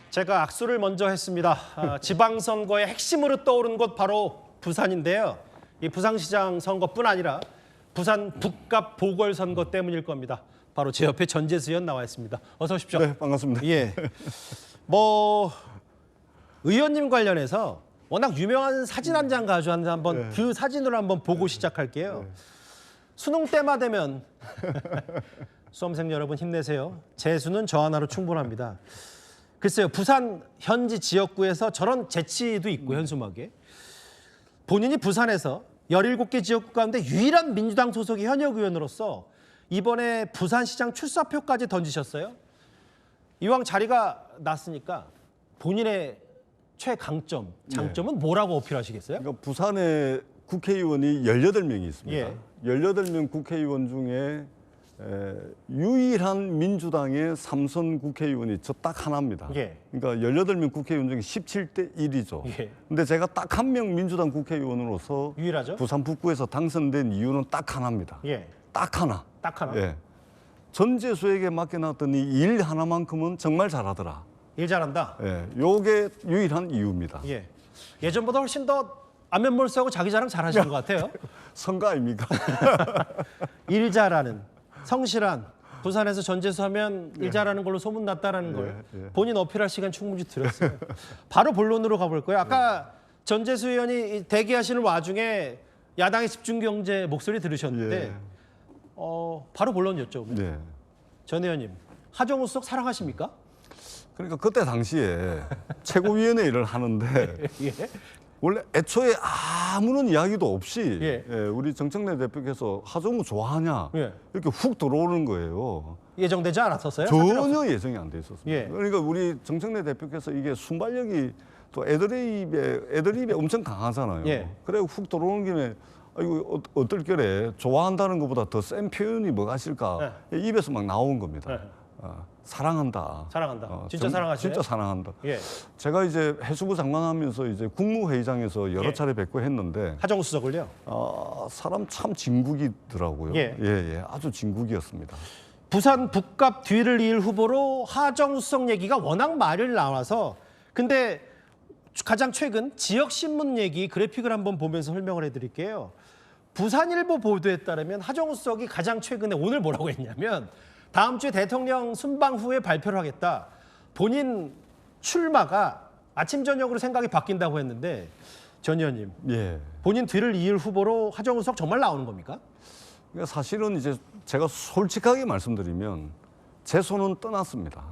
제가 악수를 먼저 했습니다. 지방선거의 핵심으로 떠오른 곳 바로 부산인데요. 이 부산시장 선거뿐 아니라 부산 북갑 보궐선거 때문일 겁니다. 바로 제 옆에 전재수 의원 나와 있습니다. 어서 오십시오. 네, 반갑습니다. 예. 의원님 관련해서 워낙 유명한 사진 한 장 가져왔는데 한번 그 사진으로 한번 보고 시작할게요. 수능 때만 되면 수험생 여러분 힘내세요. 재수는 저 하나로 충분합니다. 글쎄요, 부산 현지 지역구에서 저런 재치도 있고 현수막에 본인이 부산에서 17개 지역구 가운데 유일한 민주당 소속의 현역 의원으로서 이번에 부산시장 출사표까지 던지셨어요. 이왕 자리가 났으니까 본인의 최강점, 장점은 뭐라고 어필하시겠어요? 그러니까 부산에 국회의원이 18명이 있습니다. 예. 18명 국회의원 중에 유일한 민주당의 3선 국회의원이 저 딱 하나입니다. 예. 그러니까 18명 국회의원 중에 17대 1이죠. 예. 근데 제가 딱 한 명 민주당 국회의원으로서 유일하죠? 부산 북구에서 당선된 이유는 딱 하나입니다. 예. 딱 하나. 딱 하나. 예. 전재수에게 맡겨놨더니 일 하나만큼은 정말 잘하더라. 일 잘한다. 예. 요게 유일한 이유입니다. 예. 예전보다 훨씬 더 안면몰수하고 자기 자랑 잘하시는 것 같아요. 선거 아닙니까? 일 잘하는, 성실한, 부산에서 전재수 하면 일 잘하는 걸로 소문났다라는 걸 본인 어필할 시간 충분히 드렸어요. 바로 본론으로 가볼 거예요. 아까 전재수 의원이 대기하시는 와중에 야당의 집중경제 목소리 들으셨는데 바로 본론 여쭤보면 네. 전 의원님, 하정우 수석 사랑하십니까? 그러니까 그때 당시에 최고위원회 일을 하는데 예. 원래 애초에 아무런 이야기도 없이 예. 우리 정청래 대표께서 하정우 좋아하냐 예. 이렇게 훅 들어오는 거예요. 예정되지 않았었어요? 전혀 예정이 안 돼 있었습니다. 예. 그러니까 우리 정청래 대표께서 이게 순발력이 또 애드립에 엄청 강하잖아요. 예. 그래 훅 들어오는 김에 이거 어떨 겨래 좋아한다는 것보다 더 센 표현이 뭐가 있을까 입에서 막 나온 겁니다. 사랑한다. 사랑한다. 진짜 사랑하시네? 진짜 사랑한다. 예. 제가 이제 해수부 장관하면서 이제 국무회의장에서 여러 차례 뵙고 했는데 하정우 수석을요? 사람 참 진국이더라고요. 예. 아주 진국이었습니다. 부산 북갑 뒤를 이을 후보로 하정우 수석 얘기가 워낙 많이 나와서 근데 가장 최근 지역신문 얘기 그래픽을 한번 보면서 설명을 해드릴게요. 부산일보 보도에 따르면 하정우 수석이 가장 최근에 오늘 뭐라고 했냐면 다음 주에 대통령 순방 후에 발표를 하겠다. 본인 출마가 아침 저녁으로 생각이 바뀐다고 했는데 전 의원님, 예. 본인 뒤를 이을 후보로 하정우 수석 정말 나오는 겁니까? 그러니까 사실은 이제 제가 솔직하게 말씀드리면 제 손은 떠났습니다.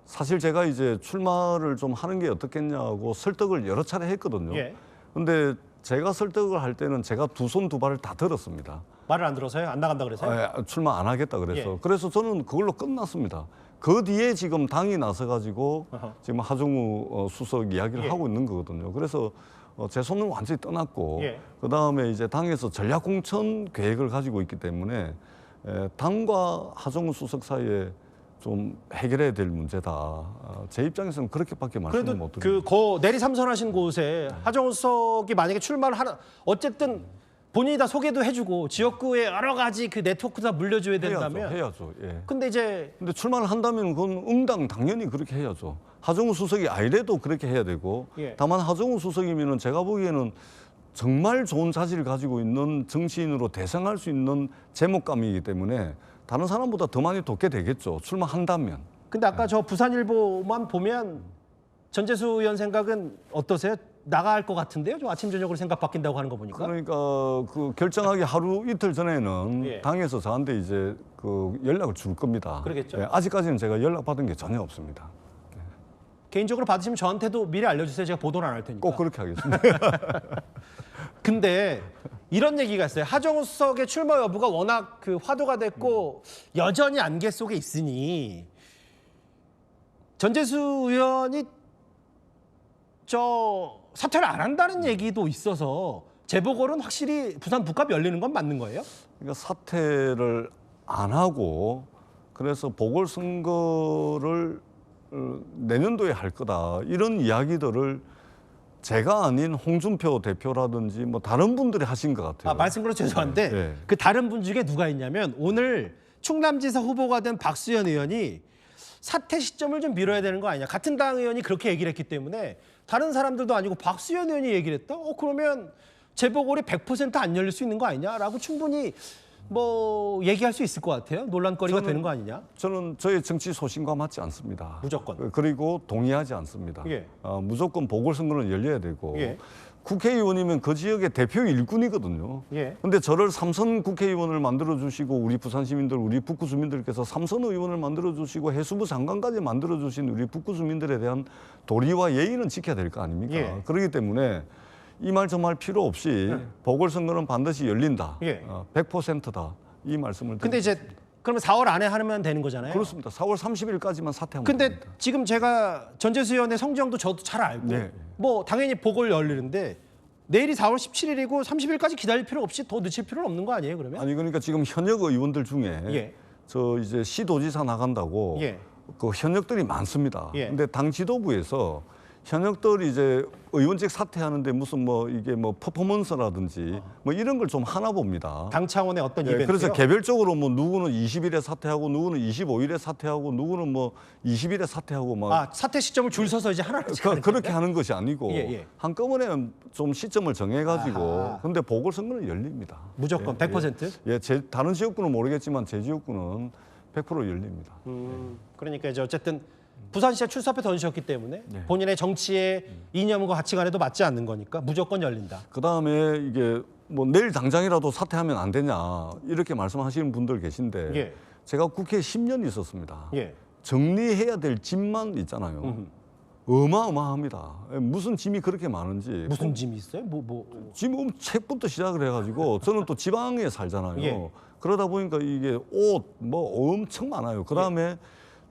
사실 제가 이제 출마를 좀 하는 게 어떻겠냐고 설득을 여러 차례 했거든요. 예. 근데 제가 설득을 할 때는 제가 두 손 두 발을 다 들었습니다. 말을 안 들어서요? 안 나간다 그래서요? 출마 안 하겠다 그래서. 예. 그래서 저는 그걸로 끝났습니다. 그 뒤에 지금 당이 나서가지고 지금 하정우 수석 이야기를 하고 있는 거거든요. 그래서 제 손은 완전히 떠났고 그다음에 이제 당에서 전략공천 계획을 가지고 있기 때문에 당과 하정우 수석 사이에 좀 해결해야 될 문제다. 제 입장에서는 그렇게밖에 말씀을 못 드립니다. 그 내리 삼선하신 곳에 하정우 수석이 만약에 출마를 하나 어쨌든 본인이 다 소개도 해주고 지역구에 여러 가지 그 네트워크 다 물려줘야 된다면 해야죠. 예. 근데 출마를 한다면 그건 응당 당연히 그렇게 해야죠. 하정우 수석이 아니래도 그렇게 해야 되고 다만 하정우 수석이면은 제가 보기에는 정말 좋은 자질을 가지고 있는 정치인으로 대성할 수 있는 제목감이기 때문에 다른 사람보다 더 많이 돕게 되겠죠. 출마한다면. 근데 아까 저 부산일보만 보면 전재수 의원 생각은 어떠세요? 나갈 것 같은데요? 좀 아침 저녁으로 생각 바뀐다고 하는 거 보니까. 그러니까 그 결정하기 하루 이틀 전에는 당에서 저한테 이제 그 연락을 줄 겁니다. 그러겠죠. 아직까지는 제가 연락 받은 게 전혀 없습니다. 개인적으로 받으시면 저한테도 미리 알려주세요. 제가 보도는 안 할 테니까. 꼭 그렇게 하겠습니다. 근데 이런 얘기가 있어요. 하정우 수석의 출마 여부가 워낙 그 화두가 됐고 여전히 안개 속에 있으니 전재수 의원이 사퇴를 안 한다는 얘기도 있어서 재보궐은 확실히 부산 북갑 열리는 건 맞는 거예요? 그러니까 사퇴를 안 하고 그래서 보궐선거를 내년도에 할 거다 이런 이야기들을 제가 아닌 홍준표 대표라든지 뭐 다른 분들이 하신 것 같아요. 말씀 그렇죠. 죄송한데 그 다른 분 중에 누가 있냐면 오늘 충남지사 후보가 된 박수현 의원이 사퇴 시점을 좀 미뤄야 되는 거 아니냐. 같은 당 의원이 그렇게 얘기를 했기 때문에 다른 사람들도 아니고 박수현 의원이 얘기를 했다. 그러면 재보궐이 100%안 열릴 수 있는 거 아니냐라고 충분히 뭐 얘기할 수 있을 것 같아요. 논란거리가 되는 거 아니냐. 저는 저의 정치 소신과 맞지 않습니다. 무조건. 그리고 동의하지 않습니다. 예. 무조건 보궐선거는 열려야 되고 예. 국회의원이면 그 지역의 대표 일꾼이거든요. 예. 근데 저를 삼선 국회의원을 만들어 주시고 우리 부산 시민들, 우리 북구 주민들께서 삼선 의원을 만들어 주시고 해수부 장관까지 만들어 주신 우리 북구 주민들에 대한 도리와 예의는 지켜야 될 거 아닙니까? 예. 그렇기 때문에 이 말 저 말 필요 없이 보궐선거는 반드시 열린다. 예. 100%다. 이 말씀을 근데 이제 그러면 4월 안에 하면 되는 거잖아요. 그렇습니다. 4월 30일까지만 사퇴하면 근데 됩니다. 지금 제가 전재수 의원의 성정도 저도 잘 알고 네. 뭐 당연히 보궐 열리는데 내일이 4월 17일이고 30일까지 기다릴 필요 없이 더 늦출 필요는 없는 거 아니에요, 그러면? 아니 그러니까 지금 현역 의원들 중에 예. 저 이제 시도지사 나간다고 예. 그 현역들이 많습니다. 예. 근데 당 지도부에서 현역들이 이제 의원직 사퇴하는데 무슨 뭐 이게 뭐 퍼포먼스라든지 뭐 이런 걸 좀 하나 봅니다. 당 차원의 어떤 예, 이벤트요? 그래서 개별적으로 뭐 누구는 20일에 사퇴하고 누구는 25일에 사퇴하고 누구는 뭐 20일에 사퇴하고 막 사퇴 시점을 줄 서서 이제 하나씩 하는 그렇게 하는 것이 아니고 예, 예. 한꺼번에 좀 시점을 정해가지고 아하. 근데 보궐선거는 열립니다. 무조건 예, 100%? 예, 다른 지역구는 모르겠지만 제 지역구는 100% 열립니다. 그러니까 이제 어쨌든 부산시에 출사표 던지셨기 때문에 네. 본인의 정치의 이념과 가치관에도 맞지 않는 거니까 무조건 열린다. 그 다음에 이게 뭐 내일 당장이라도 사퇴하면 안 되냐 이렇게 말씀하시는 분들 계신데 예. 제가 국회에 10년 있었습니다. 예. 정리해야 될 짐만 있잖아요. 어마어마합니다. 무슨 짐이 그렇게 많은지. 무슨 짐이 있어요? 지금 책부터 시작을 해가지고 저는 또 지방에 살잖아요. 예. 그러다 보니까 이게 옷 뭐 엄청 많아요. 그 다음에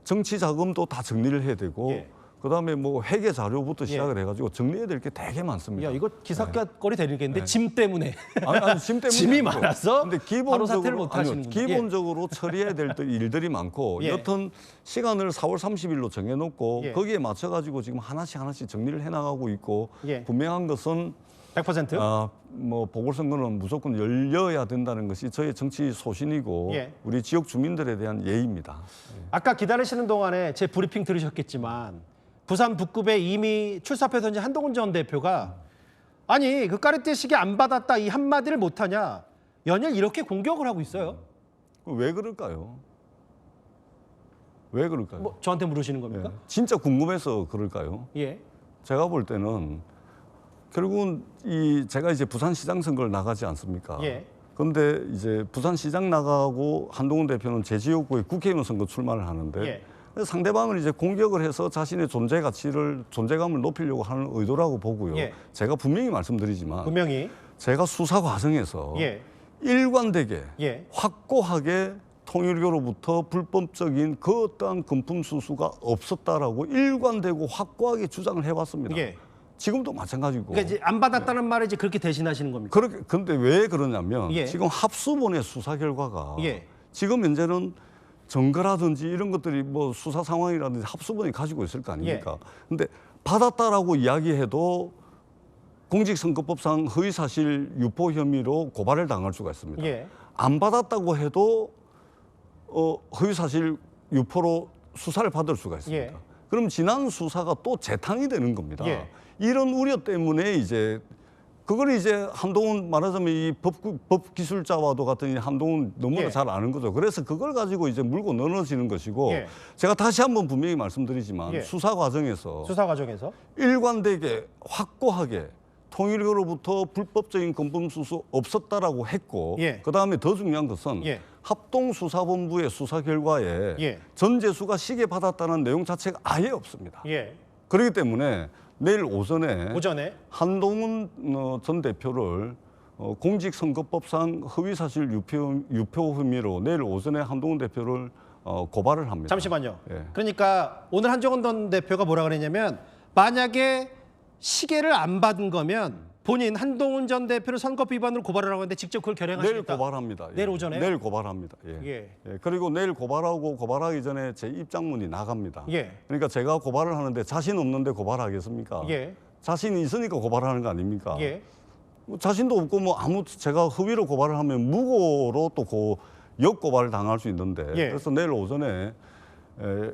정치 자금도 다 정리를 해야 되고 예. 그 다음에 뭐 회계 자료부터 시작을 해가지고 정리해야 될 게 되게 많습니다. 야, 이거 기사거리 되겠는데 짐 때문에 아니, 짐 때문에 짐이 아니고. 많아서 근데 바로 사퇴를 못 하시는군요. 기본적으로 처리해야 될 일들이 많고 예. 여튼 시간을 4월 30일로 정해놓고 예. 거기에 맞춰가지고 지금 하나씩 정리를 해나가고 있고 예. 분명한 것은 100%? 뭐 보궐선거는 무조건 열려야 된다는 것이 저의 정치 소신이고 예. 우리 지역 주민들에 대한 예의입니다. 아까 기다리시는 동안에 제 브리핑 들으셨겠지만 부산 북구에 이미 출사표 던진 한동훈 전 대표가 아니 그 까르띠에 시계 안 받았다 이 한마디를 못하냐 연일 이렇게 공격을 하고 있어요. 왜 그럴까요? 왜 그럴까요? 뭐 저한테 물으시는 겁니까? 예. 진짜 궁금해서 그럴까요? 예. 제가 볼 때는 결국은 제가 이제 부산시장 선거를 나가지 않습니까? 예. 그런데 이제 부산시장 나가고 한동훈 대표는 제 지역구에 국회의원 선거 출마를 하는데 예. 상대방을 이제 공격을 해서 자신의 존재감을 높이려고 하는 의도라고 보고요. 예. 제가 분명히 말씀드리지만 분명히 제가 수사 과정에서 예. 일관되게 예. 확고하게 통일교로부터 불법적인 그 어떠한 금품 수수가 없었다라고 일관되고 확고하게 주장을 해왔습니다. 예. 지금도 마찬가지고. 그러니까 이제 안 받았다는 말을 이제 그렇게 대신하시는 겁니까? 근데 왜 그러냐면 예. 지금 합수본의 수사 결과가 예. 지금 현재는 증거라든지 이런 것들이 뭐 수사 상황이라든지 합수본이 가지고 있을 거 아닙니까? 근데 받았다라고 이야기해도 공직선거법상 허위사실 유포 혐의로 고발을 당할 수가 있습니다. 예. 안 받았다고 해도 허위사실 유포로 수사를 받을 수가 있습니다. 예. 그럼 지난 수사가 또 재탕이 되는 겁니다. 예. 이런 우려 때문에 이제 그걸 이제 한동훈 말하자면 이 법기술자와도 같은 이 한동훈 너무나 예. 잘 아는 거죠. 그래서 그걸 가지고 이제 물고 늘어지는 것이고 예. 제가 다시 한번 분명히 말씀드리지만 예. 수사 과정에서 수사 과정에서 일관되게 확고하게 통일교로부터 불법적인 금품 수수 없었다라고 했고 예. 그다음에 더 중요한 것은 예. 합동수사본부의 수사 결과에 예. 전재수가 시계 받았다는 내용 자체가 아예 없습니다. 예. 그렇기 때문에 내일 오전에 한동훈 전 대표를 공직선거법상 허위사실 유포 혐의로 내일 오전에 한동훈 대표를 고발을 합니다. 잠시만요. 예. 그러니까 오늘 한정원 전 대표가 뭐라 그랬냐면 만약에 시계를 안 받은 거면 본인 한동훈 전 대표를 선거법 위반으로 고발을 하고 있는데 직접 그걸 결행하시겠다. 내일 고발합니다. 예. 내일 오전에요? 내일 고발합니다. 예. 예. 예. 그리고 내일 고발하기 전에 제 입장문이 나갑니다. 예. 그러니까 제가 고발을 하는데 자신 없는데 고발하겠습니까? 예. 자신이 있으니까 고발하는 거 아닙니까? 예. 뭐 자신도 없고 뭐 제가 허위로 고발을 하면 무고로 또 역고발을 당할 수 있는데 예. 그래서 내일 오전에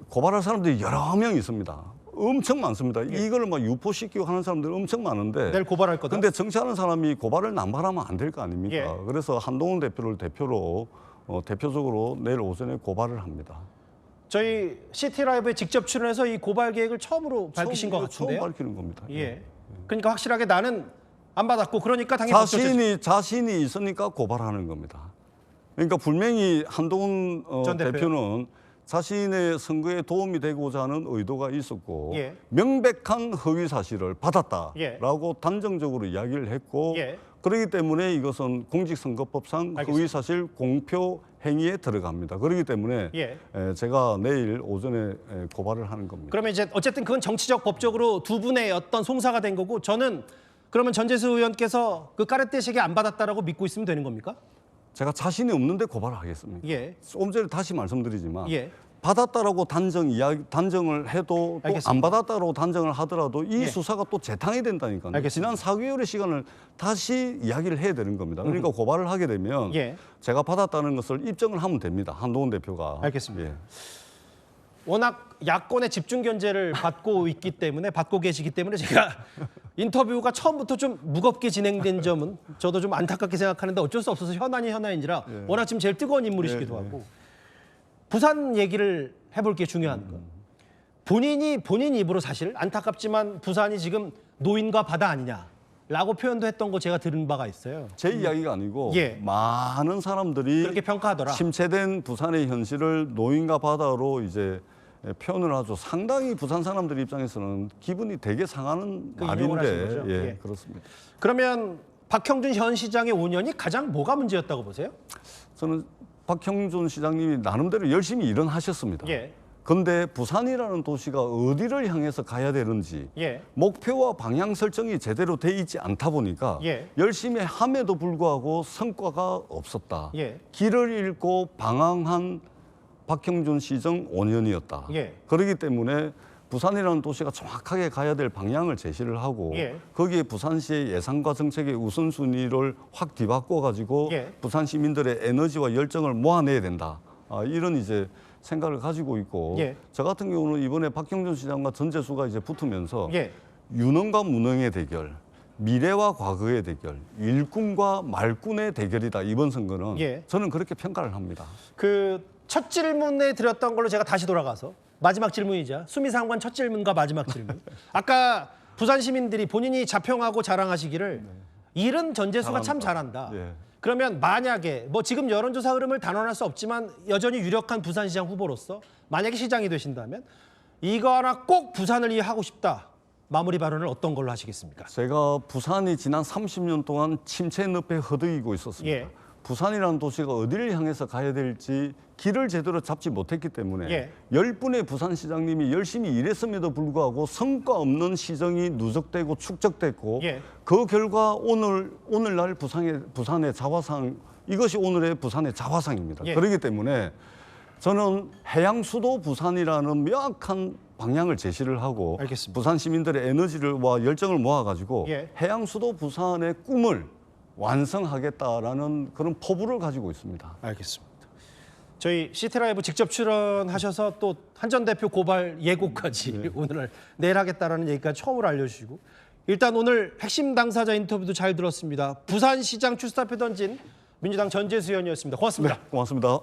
고발할 사람들이 여러 명 있습니다. 엄청 많습니다. 이걸 막 유포시키고 하는 사람들 엄청 많은데 내일 고발할 거다. 근데 정치하는 사람이 고발을 남발하면 안 될 거 아닙니까? 예. 그래서 한동훈 대표를 대표로 대표적으로 내일 오전에 고발을 합니다. 저희 시티라이브에 직접 출연해서 이 고발 계획을 처음으로 밝히신 것 처음 같은데요. 밝히는 겁니다. 예. 그러니까 확실하게 나는 안 받았고 그러니까 당연히 자신이 있으니까 고발하는 겁니다. 그러니까 분명히 한동훈 전 대표요? 대표는 자신의 선거에 도움이 되고자 하는 의도가 있었고 예. 명백한 허위 사실을 받았다라고 예. 단정적으로 이야기를 했고 예. 그렇기 때문에 이것은 공직선거법상 알겠습니다. 허위 사실 공표 행위에 들어갑니다. 그렇기 때문에 예. 제가 내일 오전에 고발을 하는 겁니다. 그러면 이제 어쨌든 그건 정치적 법적으로 두 분의 어떤 송사가 된 거고 저는 그러면 전재수 의원께서 그 까르떼식에 안 받았다라고 믿고 있으면 되는 겁니까? 제가 자신이 없는데 고발을 하겠습니까? 예. 조금 전에 다시 말씀드리지만 예. 받았다라고 단정을 해도 또 알겠습니다. 안 받았다고 단정을 하더라도 이 예. 수사가 또 재탕이 된다니까요. 알겠습니다. 지난 4개월의 시간을 다시 이야기를 해야 되는 겁니다. 그러니까 고발을 하게 되면 예. 제가 받았다는 것을 입증을 하면 됩니다. 한동훈 대표가. 알겠습니다. 예. 워낙 야권의 집중 견제를 받고 계시기 때문에 제가 인터뷰가 처음부터 좀 무겁게 진행된 점은 저도 좀 안타깝게 생각하는데 어쩔 수 없어서 현안인지라 워낙 지금 제일 뜨거운 인물이시기도 하고 부산 얘기를 해볼 게 중요한 거. 본인 입으로 사실 안타깝지만 부산이 지금 노인과 바다 아니냐라고 표현도 했던 거 제가 들은 바가 있어요. 제 이야기가 아니고 예. 많은 사람들이 그렇게 평가하더라. 침체된 부산의 현실을 노인과 바다로 이제 표현을 하죠. 상당히 부산 사람들 입장에서는 기분이 되게 상하는 그 인용을 하신 말인데 거죠? 예, 예. 그렇습니다. 그러면 박형준 현 시장의 5년이 가장 뭐가 문제였다고 보세요? 저는 박형준 시장님이 나름대로 열심히 일은 하셨습니다. 예. 근데 부산이라는 도시가 어디를 향해서 가야 되는지 예. 목표와 방향 설정이 제대로 돼 있지 않다 보니까 예. 열심히 함에도 불구하고 성과가 없었다. 예. 길을 잃고 방황한 박형준 시정 5년이었다. 예. 그렇기 때문에 부산이라는 도시가 정확하게 가야 될 방향을 제시를 하고 예. 거기에 부산시의 예산과 정책의 우선순위를 확 뒤바꿔 가지고 예. 부산 시민들의 에너지와 열정을 모아내야 된다. 이런 이제 생각을 가지고 있고 예. 저 같은 경우는 이번에 박형준 시장과 전재수가 이제 붙으면서 예. 유능과 무능의 대결, 미래와 과거의 대결, 일꾼과 말꾼의 대결이다. 이번 선거는 예. 저는 그렇게 평가를 합니다. 그 첫 질문에 드렸던 걸로 제가 다시 돌아가서 마지막 질문이자 수미상관 첫 질문과 마지막 질문. 아까 부산 시민들이 본인이 자평하고 자랑하시기를 일은 전재수가 참 잘한다. 예. 그러면 만약에 뭐 지금 여론조사 흐름을 단언할 수 없지만 여전히 유력한 부산시장 후보로서 만약에 시장이 되신다면 이거 하나 꼭 부산을 위해 하고 싶다. 마무리 발언을 어떤 걸로 하시겠습니까? 제가 부산이 지난 30년 동안 침체 늪에 허덕이고 있었습니다. 예. 부산이라는 도시가 어디를 향해서 가야 될지 길을 제대로 잡지 못했기 때문에 예. 10분의 부산시장님이 열심히 일했음에도 불구하고 성과 없는 시정이 누적되고 축적됐고 예. 그 결과 오늘날 부산의 자화상 이것이 오늘의 부산의 자화상입니다. 예. 그렇기 때문에 저는 해양 수도 부산이라는 명확한 방향을 제시를 하고 알겠습니다. 부산 시민들의 에너지와 열정을 모아가지고 예. 해양 수도 부산의 꿈을 완성하겠다라는 그런 포부를 가지고 있습니다. 알겠습니다. 저희 시티라이브 직접 출연하셔서 또 한 전 대표 고발 예고까지 오늘 내일 하겠다라는 얘기까지 처음으로 알려주시고 일단 오늘 핵심 당사자 인터뷰도 잘 들었습니다. 부산시장 출사표 던진 민주당 전재수 의원이었습니다. 고맙습니다. 고맙습니다.